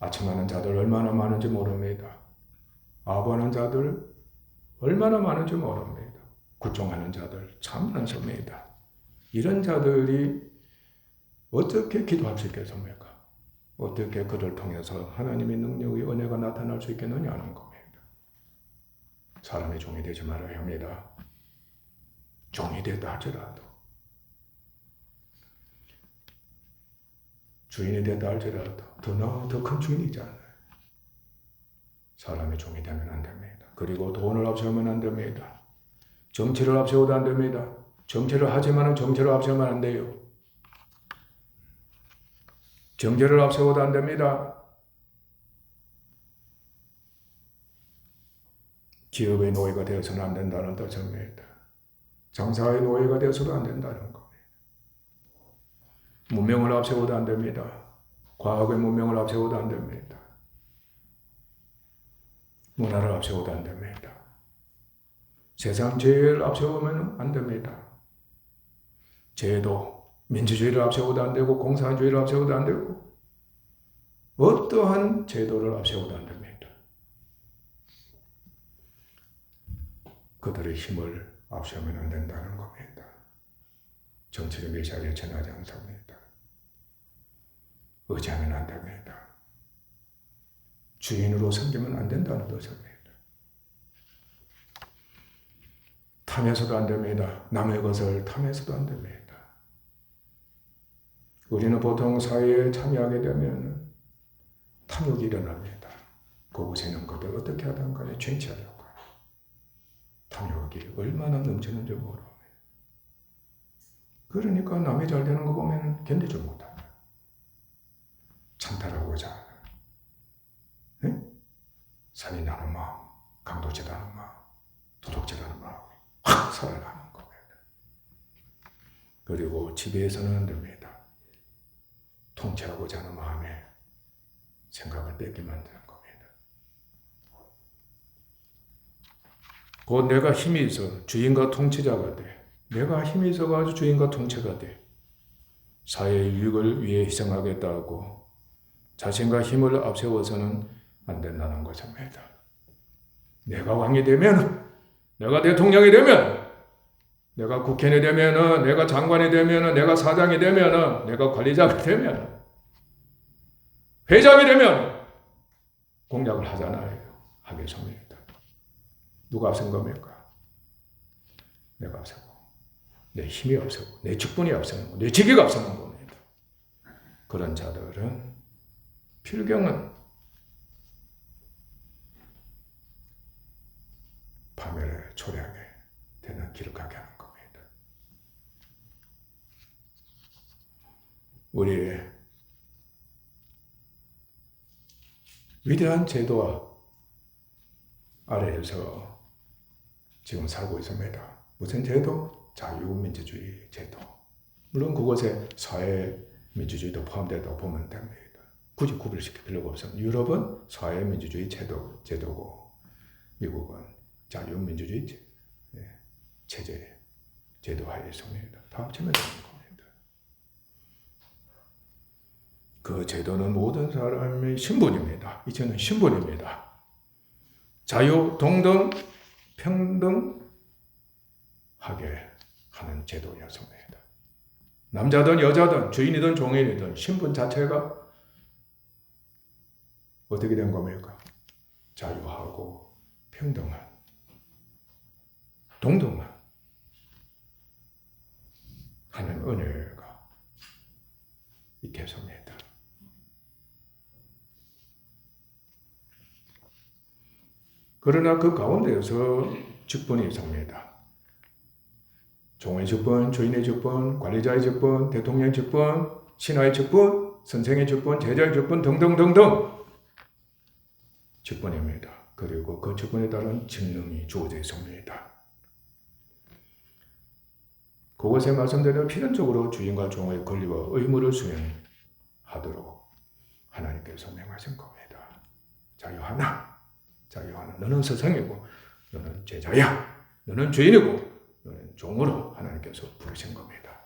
아첨하는 자들 얼마나 많은지 모릅니다. 아부하는 자들 얼마나 많은지 모릅니다. 굴종하는 자들 참 많습니다. 이런 자들이 어떻게 기도할 수 있겠습니까? 어떻게 그를 통해서 하나님의 능력의 은혜가 나타날 수 있겠느냐는 겁니다. 사람의 종이 되지 말아야 합니다. 종이 되다 할지라도, 주인이 되다 할지라도 더 큰 주인이잖아요. 사람의 종이 되면 안 됩니다. 그리고 돈을 앞세우면 안 됩니다. 정치를 앞세워도 안 됩니다. 정치를 하지만 정치를 앞세우면 안 돼요. 정죄를 앞세워도 안 됩니다. 기업의 노예가 되어서는 안 된다는 뜻입니다. 장사의 노예가 되어서도 안 된다는 겁니다. 문명을 앞세워도 안 됩니다. 과학의 문명을 앞세워도 안 됩니다. 문화를 앞세워도 안 됩니다. 세상 제일 앞세우면 안 됩니다. 제도, 민주주의를 앞세워도 안 되고 공산주의를 앞세워도 안 되고 어떠한 제도를 앞세워도 안 됩니다. 그들의 힘을 앞세우면 안 된다는 겁니다. 정치를 멸시하려 전하지 않습니다. 의지하면 안 됩니다. 주인으로 섬기면 안 된다는 뜻입니다. 탐해서도 안 됩니다. 남의 것을 탐해서도 안 됩니다. 우리는 보통 사회에 참여하게 되면 탐욕이 일어납니다. 그곳에는 것들 어떻게 하든 간에 쟁취하려고 해요. 탐욕이 얼마나 넘치는지 모릅니다. 그러니까 남이 잘 되는 거 보면 견디지 못합니다. 찬탈하고자 하는, 네? 살인하는 마음, 강도질하는 마음, 도둑질하는 마음이 확 살아나는 겁니다. 그리고 지배해서는 안 됩니다. 통치하고자 하는 마음에 생각을 뺏게 만드는 겁니다. 곧 내가 힘이 있어 주인과 통치자가 돼. 내가 힘이 있어가지고 주인과 통치가 돼. 사회의 유익을 위해 희생하겠다고 자신과 힘을 앞세워서는 안 된다는 것입니다. 내가 왕이 되면, 내가 대통령이 되면, 내가 국회의원이 되면, 내가 장관이 되면, 내가 사장이 되면, 내가 관리자가 되면, 회장이 되면 공약을 하잖아요. 하겠습니다. 누가 앞선 겁니까? 내가 앞서고, 내 힘이 앞서고, 내 직분이 앞서는 거, 내 직위가 앞서는 겁니다. 그런 자들은 필경은 파멸에 초래하게 되는 길을 가게 하는 겁니다. 우리의 위대한 제도와 아래에서 지금 살고 있습니다. 무슨 제도? 자유민주주의 제도. 물론 그것에 사회민주주의도 포함되어 보면 됩니다. 굳이 구별시킬 필요가 없습니다. 유럽은 사회민주주의 제도고 미국은 자유민주주의 제도하에 있습니다. 다 합치면 되는 겁니다. 그 제도는 모든 사람의 신분입니다. 이제는 신분입니다. 자유, 동등, 평등하게 하는 제도였습니다. 남자든 여자든 주인이든 종인이든 신분 자체가 어떻게 된 겁니까? 자유하고 평등한, 동등한 하는 은혜가 있게 섭니다. 그러나 그 가운데에서 직분이 있습니다. 종의 직분, 주인의 직분, 관리자의 직분, 대통령의 직분, 신하의 직분, 선생의 직분, 제자의 직분 등등등등 직분입니다. 그리고 그 직분에 따른 직능이 주어져 있습니다. 그것에 말씀대로 필연적으로 주인과 종의 권리와 의무를 수행하도록 하나님께서 명하신 겁니다. 자유하나, 자유하나. 너는 스승이고, 너는 제자야. 너는 주인이고, 너는 종으로 하나님께서 부르신 겁니다.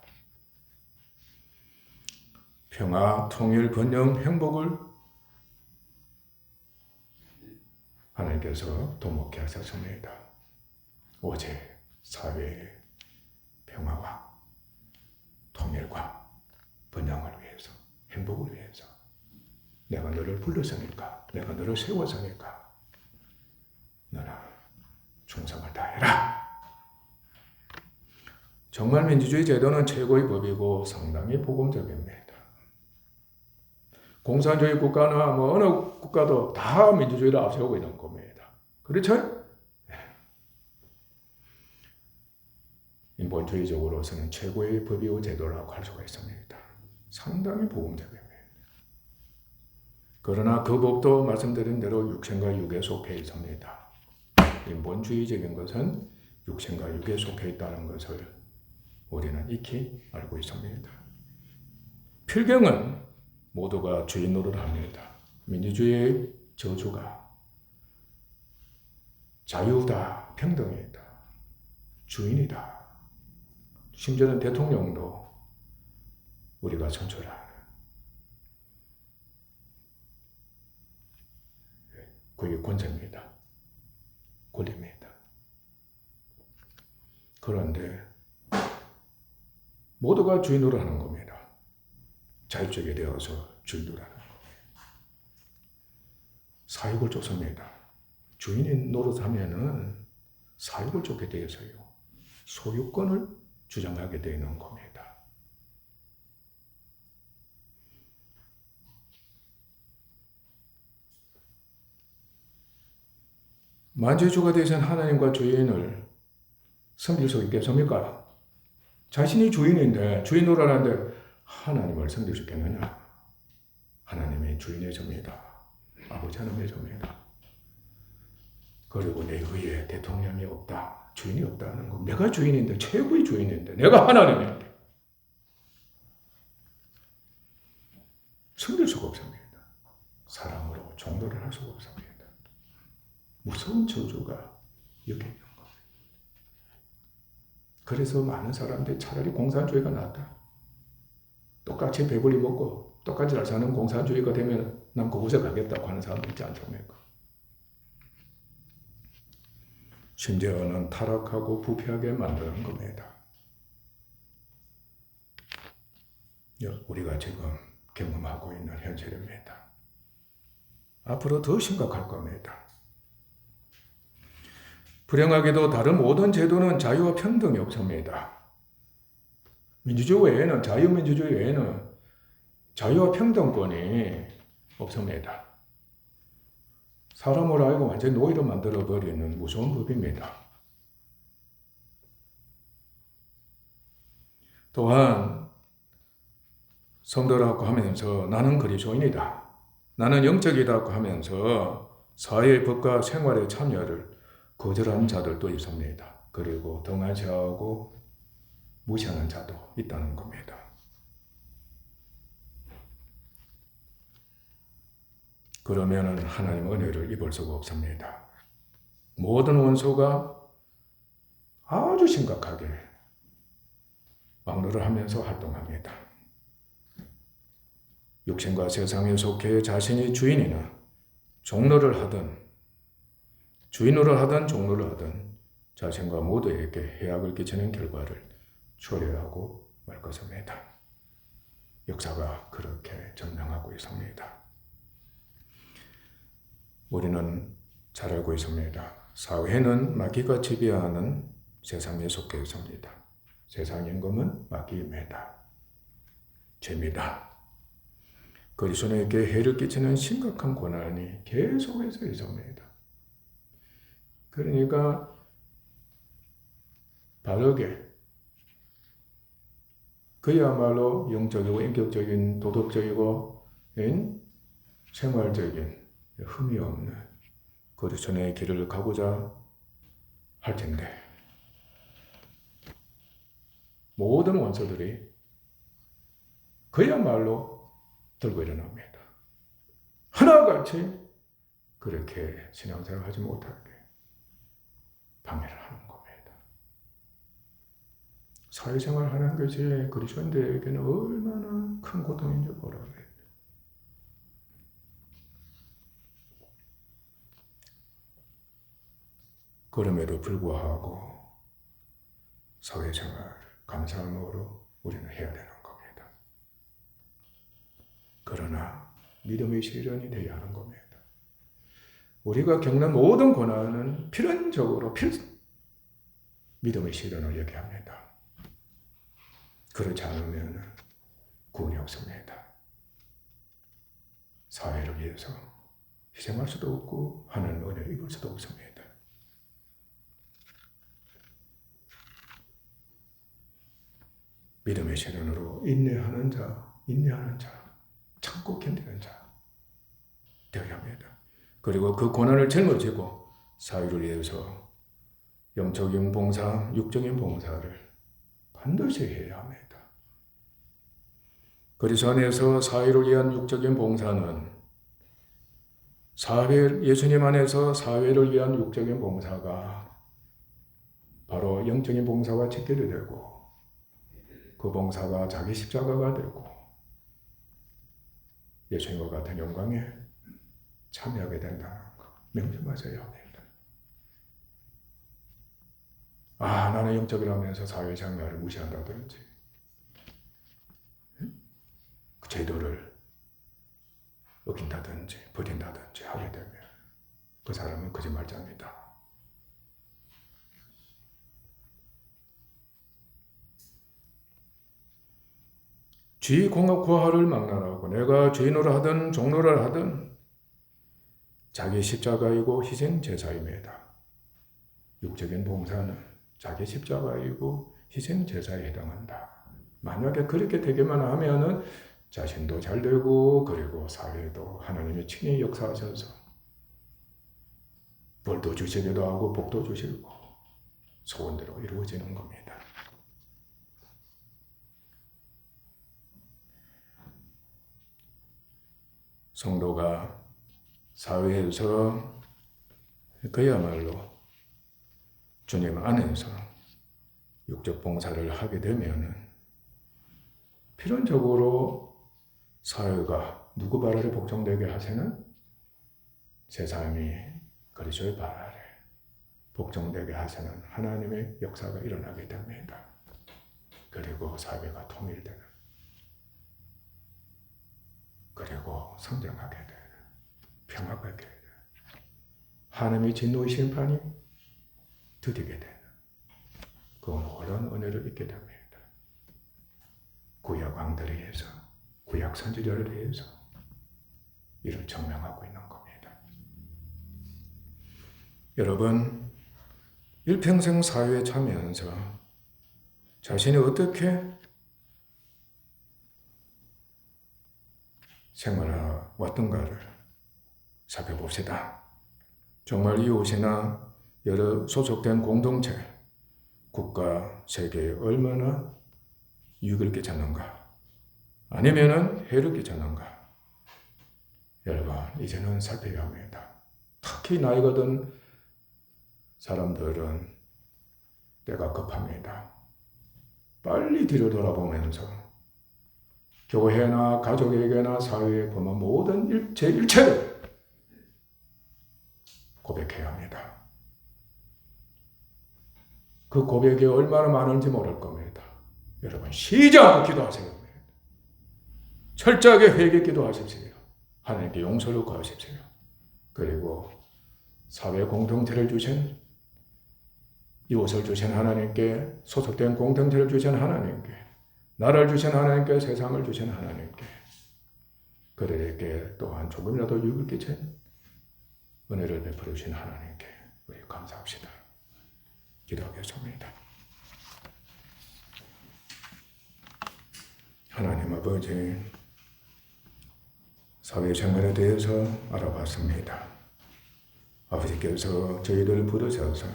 평화, 통일, 번영, 행복을 하나님께서 도목케 하셨습니다. 오직 사회의 평화와 통일과 번영을 위해서, 행복을 위해서 내가 너를 불렀으니까, 내가 너를 세웠으니까 너는 충성을 다해라. 정말 민주주의 제도는 최고의 법이고 상당히 복음적입니다. 공산주의 국가나 어느 국가도 다 민주주의를 앞세우고 있는 겁니다. 그렇죠? 인본주의적으로서는 최고의 법이고 제도라고 할 수가 있습니다. 상당히 복음적입니다. 그러나 그 법도 말씀드린 대로 육신과 육에 속해 있습니다. 인본주의적인 것은 육신과 육에 속해 있다는 것을 우리는 익히 알고 있습니다. 필경은 모두가 주인 노릇을 합니다. 민주주의의 저주가 자유다, 평등이다, 주인이다. 심지어는 대통령도 우리가 선출하는 그게 권세입니다. 권리입니다. 그런데 모두가 주인으로 하는 겁니다. 자유적이 되어서 주인으로 하는 겁니다. 사익을 쫓습니다. 주인이 노릇하면은 사익을 쫓게 되어서요. 소유권을 주장하게 되는 겁니다. 만주주가 되신 하나님과 주인을 섬길 수 있겠습니까? 자신이 주인인데, 주인으로 하는데 하나님을 섬길 수 있겠느냐? 하나님이 주인이십니다. 아버지 하나님이십니다. 그리고 내 위에 대통령이 없다, 주인이 없다는 거. 내가 주인인데, 최고의 주인인데, 내가 하나님인데 섬길 수가 없습니다. 사랑으로 종도를 할 수가 없습니다. 무서운 저주가 여기 있는 겁니다. 그래서 많은 사람들이 차라리 공산주의가 낫다. 똑같이 배불리 먹고 똑같이 잘 사는 공산주의가 되면 난 그곳에 가겠다고 하는 사람도 있지 않습니까? 심지어는 타락하고 부패하게 만드는 겁니다. 우리가 지금 경험하고 있는 현실입니다. 앞으로 더 심각할 겁니다. 불행하게도 다른 모든 제도는 자유와 평등이 없습니다. 민주주의 외에는, 자유민주주의 외에는 자유와 평등권이 없습니다. 사람을 알고 완전히 노예로 만들어버리는 무서운 법입니다. 또한 성도라고 하면서 나는 그리스도인이다, 나는 영적이다고 하면서 사회의 법과 생활의 참여를 거절하는 자들도 있습니다. 그리고 등한시하고 무시하는 자도 있다는 겁니다. 그러면 하나님 은혜를 입을 수가 없습니다. 모든 원수가 아주 심각하게 막노를 하면서 활동합니다. 육신과 세상에 속해 자신이 주인이나 종노를 하든, 주인으로 하든 종로를 하든 자신과 모두에게 해악을 끼치는 결과를 초래하고 말 것입니다. 역사가 그렇게 증명하고 있습니다. 우리는 잘 알고 있습니다. 사회는 마귀가 지배하는 세상에 속해 있습니다. 세상 임금은 마귀입니다. 죄입니다. 그리스도인에게 해를 끼치는 심각한 고난이 계속해서 있습니다. 그러니까 바르게 그야말로 영적이고 인격적인 도덕적이고 생활적인 흠이 없는 그리스도의 길을 가고자 할 텐데 모든 원수들이 그야말로 들고 일어납니다. 하나같이 그렇게 신앙생활 하지 못하게 방해를 하는 겁니다. 사회생활 하는 것이 그리스도인들에게는 얼마나 큰 고통인지 모르겠어요. 그럼에도 불구하고 사회생활 감사함으로 우리는 해야 되는 겁니다. 그러나 믿음의 실현이 되어야 하는 겁니다. 우리가 겪는 모든 고난은 필연적으로 믿음의 실현을 얘기합니다. 그렇지 않으면 구원이 없습니다. 사회를 위해서 희생할 수도 없고 하나님의 은혜를 입을 수도 없습니다. 믿음의 실현으로 인내하는 자, 참고 견디는 자 되어야 합니다. 그리고 그 고난을 짊어지고 사회를 위해서 영적인 봉사, 육적인 봉사를 반드시 해야 합니다. 그리스도 안에서 사회를 위한 육적인 봉사는 예수님 안에서 사회를 위한 육적인 봉사가 바로 영적인 봉사와 직결이 되고 그 봉사가 자기 십자가가 되고 예수님과 같은 영광에 참여하게 된다는 거 명심하셔야 합니다. 나는 영적이라면서 사회생활을 무시한다든지 그 제도를 어긴다든지 버린다든지 하게 되면 그 사람은 거짓말자입니다. 쥐 공학 고하를 막론하고 내가 주인으로 하든 종로를 하든 자기 십자가이고 희생 제사입니다. 육적인 봉사는 자기 십자가이고 희생 제사에 해당한다. 만약에 그렇게 되기만 하면은 자신도 잘 되고 그리고 사회도 하나님이 친히 역사하셔서 벌도 주시기도 하고 복도 주시고 소원대로 이루어지는 겁니다. 성도가 사회에서 그야말로 주님 안에서 육적 봉사를 하게 되면은 필연적으로 사회가 누구 발 아래 복종되게 하세는 세상이 그리스도의 발 아래 복종되게 하시는 하나님의 역사가 일어나게 됩니다. 그리고 사회가 통일되는 그리고 성장하게 되는 평화하게 되는 하나님의 진노의 심판이 드디게 되는 그 놀라운 은혜를 잊게 됩니다. 구약 왕들에 의해서 구약 선지자를 위해서 이를 증명하고 있는 겁니다. 여러분 일평생 사회에 참여하면서 자신이 어떻게 생활해왔던가를 살펴봅시다. 정말 이웃이나 여러 소속된 공동체, 국가, 세계에 얼마나 유익을 끼쳤는가 아니면은 해를 끼쳤는가 여러분 이제는 살펴야 합니다. 특히 나이가 든 사람들은 때가 급합니다. 빨리 뒤를 돌아보면서 교회나 가족에게나 사회에 범한 모든 일체를 고백해야 합니다. 그 고백이 얼마나 많은지 모를 겁니다. 여러분 쉬지 않고 기도하세요. 철저하게 회개 기도하십시오. 하나님께 용서를 구하십시오. 그리고 사회 공동체를 주신, 이웃을 주신 하나님께, 소속된 공동체를 주신 하나님께, 나라를 주신 하나님께, 세상을 주신 하나님께, 그들에게 또한 조금이라도 유익을 끼친 은혜를 베풀어 주신 하나님께 우리 감사합시다. 기도하겠습니다. 하나님 아버지, 사회생활에 대해서 알아봤습니다. 아버지께서 저희를 부르셔서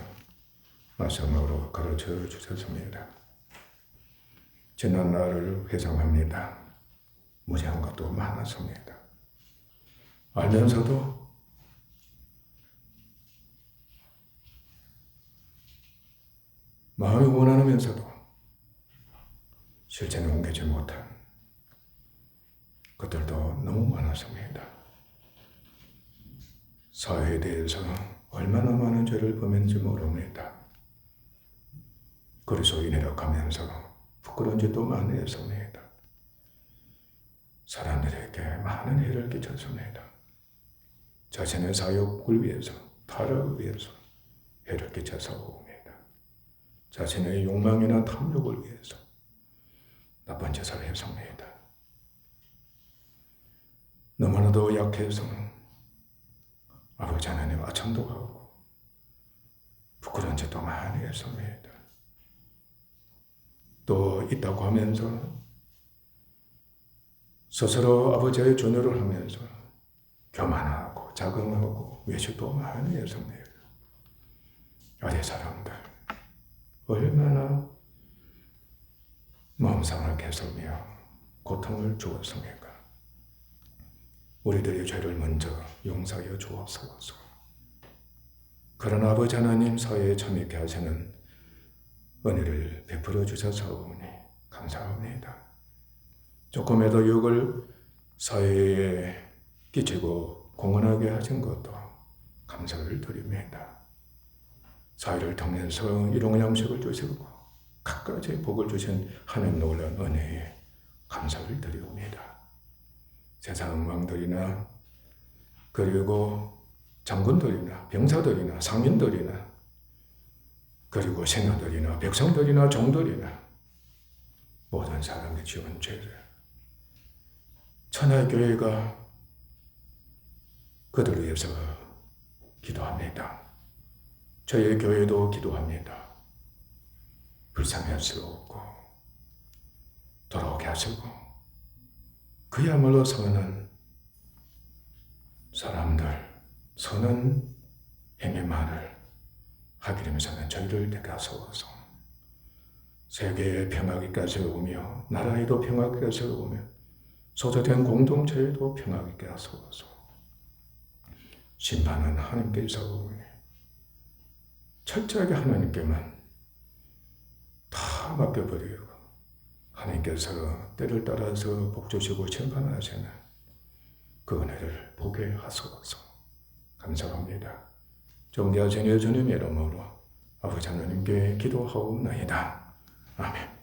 말씀으로 가르쳐 주셨습니다. 지난 날을 회상합니다. 무지한 것도 많았습니다. 알면서도 마음이 원하면서도 실천에 옮기지 못한 것들도 너무 많았습니다. 사회에 대해서 얼마나 많은 죄를 범했는지 모릅니다. 그리스도인이라 하면서 부끄러운 짓도 많이 했습니다. 사람들에게 많은 해를 끼쳤습니다. 자신의 사욕을 위해서, 타락을 위해서 해를 끼쳐서 옵니다. 자신의 욕망이나 탐욕을 위해서 나쁜 짓을 했습니다. 너무나도 약해서 아버지 하나님 아첨도 하고 부끄러운 짓도 많이 했습니다. 또 있다고 하면서 스스로 아버지의 존여를 하면서 교만하고 자긍하고 외식도 많이 했습니다. 아래 사람들 얼마나 마음 상하게 했으며 고통을 주었습니까? 우리들의 죄를 먼저 용서하여 주옵소서. 그러나 아버지 하나님 사회에 참여케 하시는 은혜를 베풀어 주셔서오니 감사합니다. 조금이라도 유익을 사회에 끼치고 공헌하게 하신 것도 감사를 드립니다. 사회를 통해서 일용할 양식을 주시고 각가지 복을 주신 하나님 놀라운 은혜에 감사를 드리옵니다. 세상 왕들이나 그리고 장군들이나 병사들이나 상인들이나 그리고 생아들이나 백성들이나 종들이나 모든 사람이 지은 죄를 천하교회가 그들을 위해서 기도합니다. 저희 교회도 기도합니다. 불쌍할 수 없고 돌아오게 하시고 그야말로 선한 사람들, 선한 행위만을 하기 위해서는 저희를 데려서서 세계의 평화기까지 오며 나라에도 평화기까지 오며 소속된 공동체에도 평화기까지 오서 심판은 하나님께서 오니 철저하게 하나님께만 다 맡겨버리고 하나님께서 때를 따라서 복 주시고 심판하시는 그 은혜를 보게 하소서. 감사합니다. 존귀하신 예수님의 이름으로 아버지 하나님께 기도하옵나이다. 아멘.